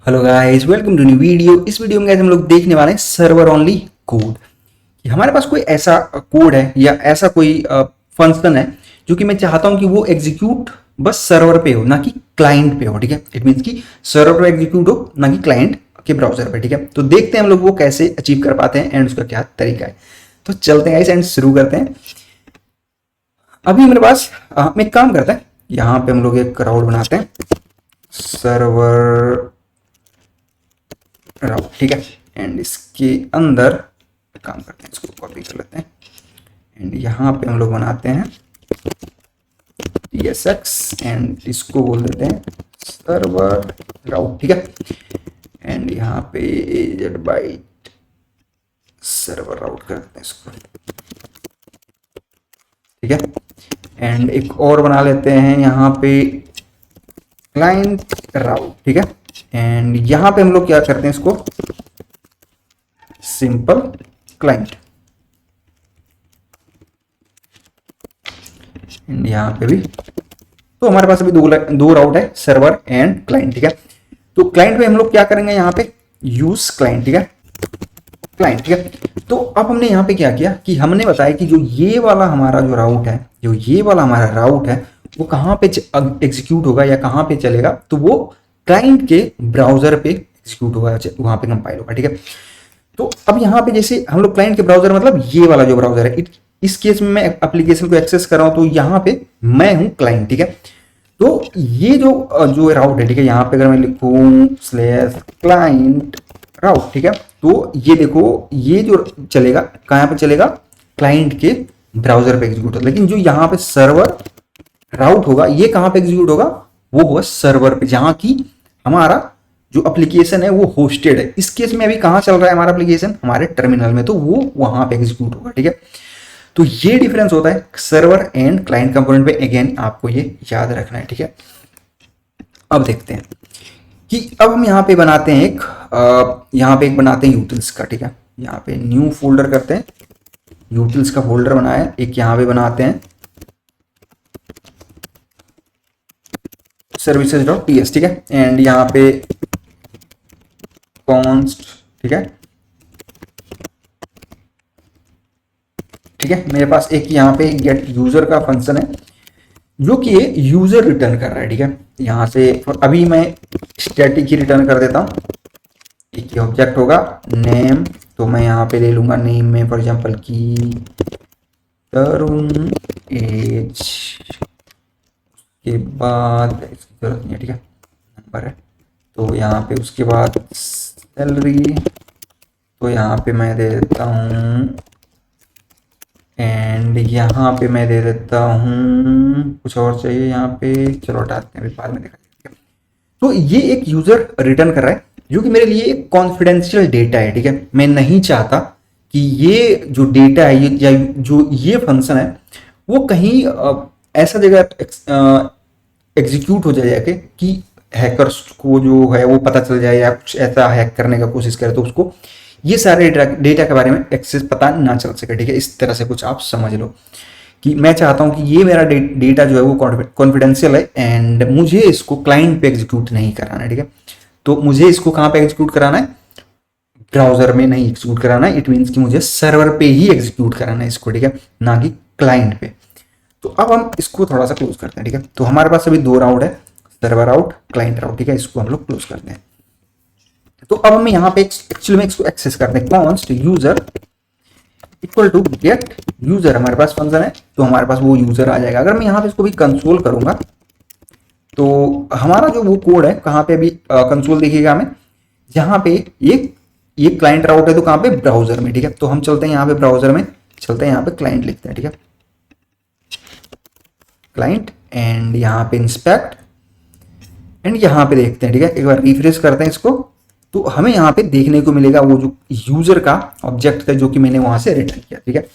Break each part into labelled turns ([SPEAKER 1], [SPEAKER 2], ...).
[SPEAKER 1] Hello guys, welcome to new video. इस video में guys हम लोग देखने वाले हैं सर्वर ओनली कोड। कि हमारे पास कोई ऐसा कोड है या ऐसा कोई फंक्शन है जो कि मैं चाहता हूं कि वो एग्जीक्यूट बस सर्वर पे हो, ना कि क्लाइंट पे हो। ठीक है, इट मीन्स कि सर्वर पे एग्जीक्यूट हो, ना कि क्लाइंट के ब्राउजर पे। ठीक है, तो देखते हैं हम लोग वो कैसे अचीव कर पाते हैं एंड उसका क्या तरीका है। तो चलते हैं गाइस एंड शुरू करते हैं। अभी मेरे पास हम एक काम करते हैं, यहाँ पे हम लोग एक क्राउड बनाते हैं, सर्वर राउट। ठीक है, एंड इसके अंदर काम करते हैं, इसको कॉपी कर लेते हैं एंड यहाँ पे हम लोग बनाते हैं tsx एंड इसको बोल देते हैं सर्वर राउट। ठीक है, एंड यहाँ पे एजेड बाइट सर्वर राउट कर देते हैं इसको। ठीक है, एंड एक और बना लेते हैं यहाँ पे क्लाइंट राउट। ठीक है, एंड यहाँ पे हम लोग क्या करते हैं, इसको सिंपल क्लाइंट। एंड यहाँ पे भी तो हमारे पास अभी दो राउट है, सर्वर एंड क्लाइंट। ठीक है, तो क्लाइंट पे हम लोग क्या करेंगे, यहाँ पे यूज क्लाइंट। ठीक है, क्लाइंट। ठीक है, तो अब हमने यहाँ पे क्या किया कि हमने बताया कि जो ये वाला हमारा जो राउट है, जो ये वाला हमारा राउट है, वो कहाँ पे एग्जीक्यूट होगा या कहाँ पे चलेगा, तो वो क्लाइंट के ब्राउजर पे एग्जीक्यूट होगा, वहां पे कंपाइल होगा। ठीक है, तो अब यहाँ पे जैसे हम लोग क्लाइंट के ब्राउजर मतलब ये वाला जो ब्राउजर है, इस केस में मैं एप्लीकेशन को एक्सेस कर रहा हूं, तो यहाँ पे मैं हूं क्लाइंट। ठीक है, तो ये जो जो राउट है, ठीक है, यहाँ पे अगर मैं लिखूं /client राउट, ठीक है, तो ये देखो ये जो चलेगा कहाँ पे चलेगा, क्लाइंट के ब्राउजर पे एग्जीक्यूट होगा। लेकिन जो यहाँ पे सर्वर राउट होगा, ये कहाँ पे एग्जीक्यूट होगा, वो होगा सर्वर पे, जहां की हमारा जो एप्लीकेशन है वो होस्टेड है। इस केस में अभी कहाँ चल रहा है हमारा एप्लीकेशन, हमारे टर्मिनल में, तो वो वहां पे एग्जीक्यूट होगा। ठीक है, तो ये डिफरेंस होता है सर्वर एंड क्लाइंट कंपोनेंट पे। अगेन आपको ये याद रखना है। ठीक है, अब देखते हैं कि अब हम यहाँ पे बनाते हैं यहाँ पे एक बनाते हैं यूटिल्स का। ठीक है, यहाँ पे न्यू फोल्डर करते हैं, यूटिल्स का फोल्डर बनाया, एक यहाँ पे बनाते हैं services.ts। ठीक है, एंड यहाँ पे कॉन्स्ट। ठीक है, ठीक है, मेरे पास एक यहाँ पे गेट यूजर का फंक्शन है जो कि ये यूजर रिटर्न कर रहा है। ठीक है, यहाँ से अभी मैं स्टैटिक ही रिटर्न कर देता हूँ। एक ऑब्जेक्ट होगा नेम, तो मैं यहाँ पे ले लूंगा नेम में फॉर एग्जांपल की तरुण एज, के बाद इसकी जरूरत नहीं है। ठीक है, नंबर है, तो यहाँ पे उसके बाद सैलरी, तो यहाँ पे मैं दे देता हूँ, एंड यहाँ पे मैं दे देता हूँ कुछ और चाहिए यहाँ पे, चलो हटाते हैं, अभी बाद में देखा जाएगा। तो ये एक यूजर रिटर्न कर रहा है जो कि मेरे लिए एक कॉन्फिडेंशियल डेटा है। ठीक है, मैं नहीं चाहता कि ये जो डेटा है या जो ये फंक्शन है वो कहीं ऐसा जगह एग्जीक्यूट हो जाए जाके कि हैकर्स को जो है वो पता चल जाए या कुछ ऐसा हैक करने का कोशिश करे, तो उसको ये सारे डेटा के बारे में एक्सेस पता ना चल सके। ठीक है, इस तरह से कुछ आप समझ लो कि मैं चाहता हूं कि ये मेरा डेटा जो है वो कॉन्फिडेंशियल है एंड मुझे इसको क्लाइंट पे एग्जीक्यूट नहीं कराना है। ठीक है, तो मुझे इसको कहाँ पे एग्जीक्यूट कराना है, ब्राउजर में नहीं एग्जीक्यूट कराना है। इट मीन्स कि मुझे सर्वर पे ही एग्जीक्यूट कराना है इसको। ठीक है, ना कि क्लाइंट पे। तो अब हम इसको थोड़ा सा क्लोज करते हैं। ठीक है, तो हमारे पास अभी दो राउट है, सर्वर राउट, क्लाइंट राउट। ठीक है, इसको हम लोग क्लोज करते हैं। तो अब हम यहाँ पे एक्चुअली में इसको एक्सेस करते हैं, const user equal to get user, हमारे पास फंक्शन है, तो हमारे पास वो यूजर आ जाएगा। अगर मैं यहाँ पे इसको भी कंसोल करूंगा तो हमारा जो वो कोड है कहाँ पे अभी कंसोल देखिएगा हमें, जहाँ पे ये क्लाइंट राउट है, तो कहाँ पे, ब्राउजर में। ठीक है, तो हम चलते हैं यहाँ पे ब्राउजर में, चलते हैं यहाँ पे क्लाइंट लिखते हैं। ठीक है, क्लाइंट, एंड यहाँ पे इंस्पेक्ट, एंड यहाँ पे देखते हैं। ठीक है, एक बार रिफ्रेश करते हैं इसको, तो हमें यहाँ पे देखने को मिलेगा वो जो यूजर का ऑब्जेक्ट था जो कि मैंने वहां से रिटर्न किया। ठीक है,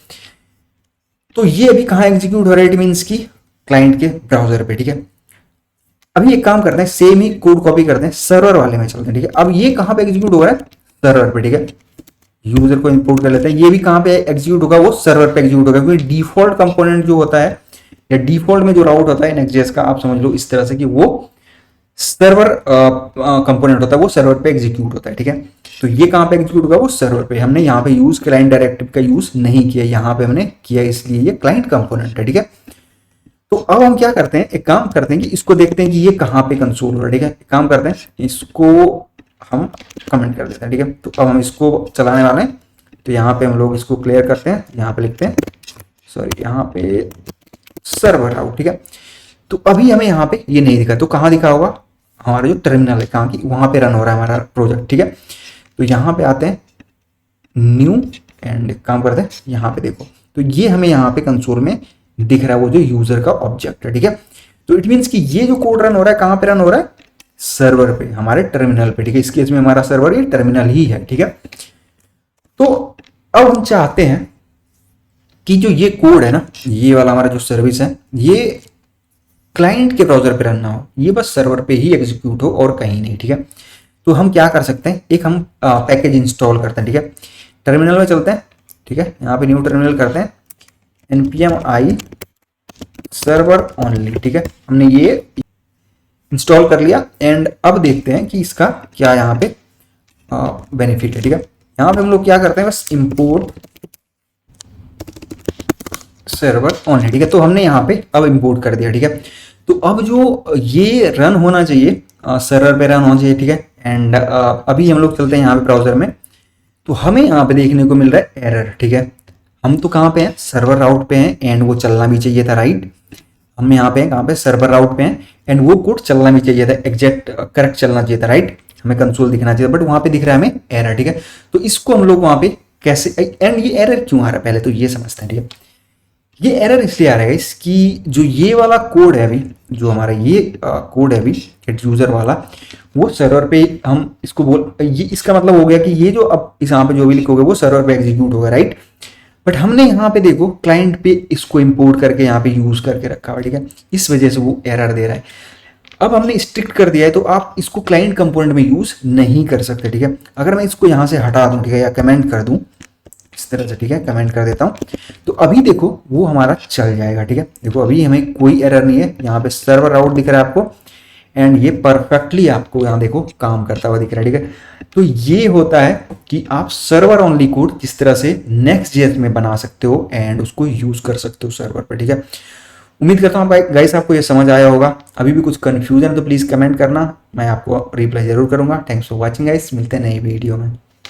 [SPEAKER 1] तो ये अभी कहाँ एग्जीक्यूट हो रहा है, इट मीन्स की क्लाइंट के ब्राउजर पे। ठीक है, अभी एक काम करते हैं, सेम ही कोड कॉपी करते हैं, सर्वर वाले में चलते हैं। ठीक है, अब ये कहाँ पे एग्जीक्यूट हो रहा है, सर्वर पे। ठीक है, यूजर को इंपोर्ट कर लेते हैं, ये भी कहाँ पे एग्जीक्यूट होगा, वो सर्वर पे एग्जीक्यूट होगा, क्योंकि डिफॉल्ट कंपोनेंट जो होता है या डिफॉल्ट में जो राउट होता है नेक्स्ट.जेएस का, आप समझ लो इस तरह से कि वो सर्वर कंपोनेंट होता है वो सर्वर पे एग्जीक्यूट होता है, ठीक है। तो ये कहाँ पे एग्जीक्यूट होगा, वो सर्वर पे। हमने यहाँ पे यूज क्लाइंट डायरेक्टिव का यूज नहीं किया, यहाँ पे हमने किया, इसलिए ये क्लाइंट कंपोनेंट है, ठीक है। तो अब हम क्या करते हैं, एक काम करते हैं कि इसको देखते हैं कि ये कहाँ पे कंसोल हो रहा है, ठीक है। एक काम करते हैं, इसको हम कमेंट कर देते हैं, ठीक है। तो अब हम इसको चलाने वाले हैं, तो यहाँ पे हम लोग इसको क्लियर करते हैं, यहाँ पे लिखते हैं, सॉरी यहाँ पे सर्वर आउट, ठीक है। तो अभी हमें यहाँ पे ये नहीं दिखा, तो कहाँ दिखा होगा, हमारा जो टर्मिनल है कहाँ की, वहां पे रन हो रहा है हमारा प्रोजेक्ट, ठीक है। तो यहाँ पे आते हैं, न्यू, एंड काम करते हैं, यहाँ पे देखो, तो ये हमें यहाँ पे कंसोल में दिख रहा है वो जो यूजर का ऑब्जेक्ट है, ठीक है। तो इट मीन्स कि ये जो कोड रन हो रहा है कहाँ पे रन हो रहा है, सर्वर पे, हमारे टर्मिनल पे, ठीक है। इस केस में हमारा सर्वर ये टर्मिनल ही है, ठीक है। तो अब हम चाहते हैं कि जो ये कोड है ना, ये वाला हमारा जो सर्विस है, ये क्लाइंट के ब्राउजर पे रन ना हो, ये बस सर्वर पे ही एग्जीक्यूट हो और कहीं नहीं, ठीक है। तो हम क्या कर सकते हैं, एक हम पैकेज इंस्टॉल करते हैं, ठीक है। टर्मिनल में चलते हैं, ठीक है, यहाँ पे न्यू टर्मिनल करते हैं, npm i सर्वर ओनली, ठीक है। हमने ये इंस्टॉल कर लिया, एंड अब देखते हैं कि इसका क्या यहाँ पे बेनिफिट है, ठीक है। यहाँ पे हम लोग क्या करते हैं, बस इंपोर्ट सर्वर ओनली, ठीक है। तो हमने यहाँ पे अब इंपोर्ट कर दिया, ठीक है। तो अब जो ये रन होना चाहिए, सर्वर पे रन होना चाहिए, ठीक है। एंड अभी हम लोग चलते हैं यहाँ पे ब्राउजर में, तो हमें यहाँ पे देखने को मिल रहा है एरर, ठीक है। हम तो कहाँ पे हैं, सर्वर राउट पे हैं, एंड वो चलना भी चाहिए था, राइट। हम यहाँ पे हैं, कहाँ पे, सर्वर राउट पे हैं, एंड वो कोड चलना भी चाहिए था, एग्जैक्ट करेक्ट चलना चाहिए था, राइट। हमें कंसोल दिखना चाहिए, बट वहाँ पे दिख रहा है हमें एरर, ठीक है। तो इसको हम लोग वहाँ पे कैसे, एंड ये एरर क्यों आ रहा है, पहले तो ये समझते हैं, ठीक है। ये एरर इसलिए आ रहा है इसकी, जो ये वाला कोड है अभी, जो हमारा ये कोड है अभी गेट यूजर वाला, वो सर्वर पे हम इसको बोल, ये इसका मतलब हो गया कि ये जो अब इस यहाँ पे जो भी लिखोगे वो सर्वर पे एग्जीक्यूट होगा, राइट। बट हमने यहाँ पे देखो क्लाइंट पे इसको इंपोर्ट करके यहाँ पे यूज करके रखा हुआ, ठीक है। इस वजह से वो एरर दे रहा है। अब हमने स्ट्रिक्ट कर दिया है, तो आप इसको क्लाइंट कंपोनेंट में यूज नहीं कर सकते, ठीक है। अगर मैं इसको यहाँ से हटा दूं, ठीक है, या कमेंट कर दूं इस तरह से, ठीक है, कमेंट कर देता हूं, तो अभी देखो वो हमारा चल जाएगा, ठीक है। देखो अभी हमें कोई एरर नहीं है, यहाँ पे सर्वर आउट दिख रहा है आपको, एंड ये परफेक्टली आपको यहाँ देखो काम करता हुआ दिख रहा है, ठीक है। तो ये होता है कि आप सर्वर ओनली कोड किस तरह से नेक्स्ट जेएस में बना सकते हो, एंड उसको यूज कर सकते हो सर्वर पर, ठीक है। उम्मीद करता हूँ गाइस आपको ये समझ आया होगा। अभी भी कुछ कंफ्यूजन है तो प्लीज कमेंट करना, मैं आपको रिप्लाई जरूर करूंगा। थैंक्स फॉर वॉचिंग गाइस, मिलते हैं नई वीडियो में।